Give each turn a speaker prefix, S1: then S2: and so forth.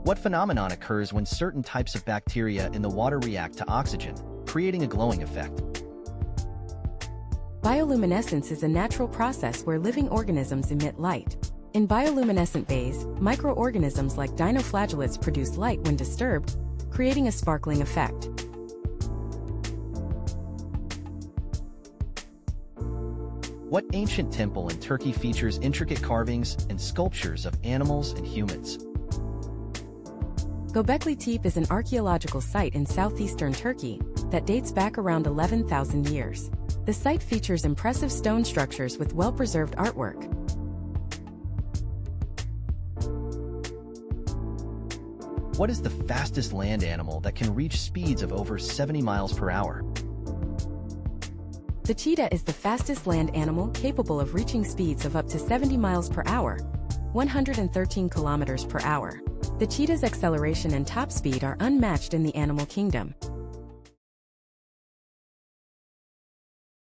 S1: What phenomenon occurs when certain types of bacteria in the water react to oxygen, creating a glowing effect?
S2: Bioluminescence is a natural process where living organisms emit light. In bioluminescent bays, microorganisms like dinoflagellates produce light when disturbed, creating a sparkling effect.
S1: What ancient temple in Turkey features intricate carvings and sculptures of animals and humans?
S2: Gobekli Tepe is an archaeological site in southeastern Turkey that dates back around 11,000 years. The site features impressive stone structures with well-preserved artwork.
S1: What is the fastest land animal that can reach speeds of over 70 miles per hour?
S2: The cheetah is the fastest land animal capable of reaching speeds of up to 70 miles per hour, 113 kilometers per hour. The cheetah's acceleration and top speed are unmatched in the animal kingdom.